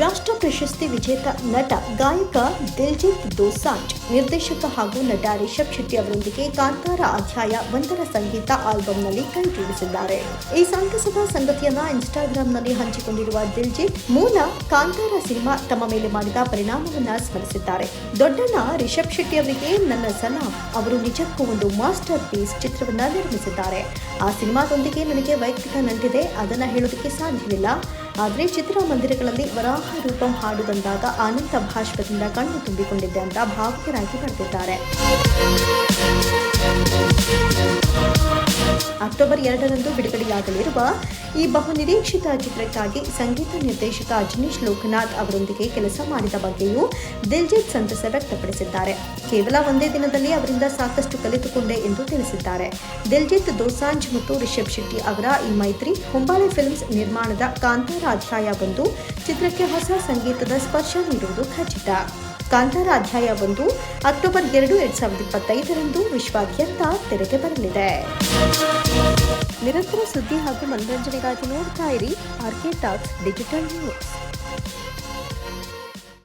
ರಾಷ್ಟ್ರ ಪ್ರಶಸ್ತಿ ವಿಜೇತ ನಟ ಗಾಯಕ ದಿಲ್ಜಿತ್ ದೋಸಾಂಜ್ ನಿರ್ದೇಶಕ ಹಾಗೂ ನಟ ರಿಷಬ್ ಶೆಟ್ಟಿ ಅವರೊಂದಿಗೆ ಕಾಂತಾರ ಅಧ್ಯಾಯ 1ರ ಸಂಗೀತ ಆಲ್ಬಂನಲ್ಲಿ ಕೈ ಜೋಡಿಸಿದ್ದಾರೆ. ಈ ಸಂತಸದ ಸಂಗತಿಯನ್ನ ಇನ್ಸ್ಟಾಗ್ರಾಂನಲ್ಲಿ ಹಂಚಿಕೊಂಡಿರುವ ದಿಲ್ಜಿತ್ ಮೂಲ ಕಾಂತಾರ ಸಿನಿಮಾ ತಮ್ಮ ಮೇಲೆ ಮಾಡಿದ ಪರಿಣಾಮವನ್ನ ಸ್ಮರಿಸಿದ್ದಾರೆ. ದೊಡ್ಡಣ್ಣ ರಿಷಬ್ ಶೆಟ್ಟಿ ಅವರಿಗೆ ನನ್ನ ಸಲಾಂ. ಅವರು ನಿಜಕ್ಕೂ ಒಂದು ಮಾಸ್ಟರ್ ಪೀಸ್ ಚಿತ್ರವನ್ನ ನಿರ್ಮಿಸಿದ್ದಾರೆ. ಆ ಸಿನಿಮಾದೊಂದಿಗೆ ನನಗೆ ವೈಯಕ್ತಿಕ ನಂಟಿದೆ, ಅದನ್ನ ಹೇಳೋದಕ್ಕೆ ಸಾಧ್ಯವಿಲ್ಲ. ಆದರೆ ಚಿತ್ರಮಂದಿರಗಳಲ್ಲಿ ವರಾಹ ರೂಪಂ ಹಾಡು ಬಂದಾಗ ಆನಂದ ಭಾಷ್ಪದಿಂದ ಕಣ್ಣು ತುಂಬಿಕೊಂಡಿದ್ದೆ ಅಂತ ಭಾವುಕರಾಗಿ ಬರೆದಿದ್ದಾರೆ. ಅಕ್ಟೋಬರ್ 2ರಂದು ಬಿಡುಗಡೆಯಾಗಲಿರುವ ಈ ಬಹುನಿರೀಕ್ಷಿತ ಚಿತ್ರಕ್ಕಾಗಿ ಸಂಗೀತ ನಿರ್ದೇಶಕ ಅಜನೀಶ್ ಲೋಕನಾಥ್ ಅವರೊಂದಿಗೆ ಕೆಲಸ ಮಾಡಿದ ಬಗ್ಗೆಯೂ ದಿಲ್ಜಿತ್ ಸಂತಸ ವ್ಯಕ್ತಪಡಿಸಿದ್ದಾರೆ. ಕೇವಲ ಒಂದೇ ದಿನದಲ್ಲಿ ಅವರಿಂದ ಸಾಕಷ್ಟು ಕಲಿತುಕೊಂಡೆ ಎಂದು ತಿಳಿಸಿದ್ದಾರೆ. ದಿಲ್ಜಿತ್ ದೋಸಾಂಜ್ ಮತ್ತು ರಿಷಬ್ ಶೆಟ್ಟಿ ಅವರ ಈ ಮೈತ್ರಿ ಹೊಂಬಾಳೆ ಫಿಲ್ಮ್ಸ್ ನಿರ್ಮಾಣದ ಕಾಂತಾರ ಅಧ್ಯಾಯ 1 ಚಿತ್ರಕ್ಕೆ ಹೊಸ ಸಂಗೀತದ ಸ್ಪರ್ಶ ನೀಡುವುದು ಖಚಿತ. ಕಾಂತಾರ ಅಧ್ಯಾಯ 1 ಅಕ್ಟೋಬರ್ 2, 2025ರಂದು ವಿಶ್ವಾದ್ಯಂತ ತೆರೆಗೆ ಬರಲಿದೆ. ನಿರಂತರ ಸುದ್ದಿ ಹಾಗೂ ಮನರಂಜನೆಗಾಗಿ ನೋಡ್ತಾ ಇರಿ ಆರ್ಕೆ ಟಾಕ್ಸ್ ಡಿಜಿಟಲ್ ನ್ಯೂಸ್.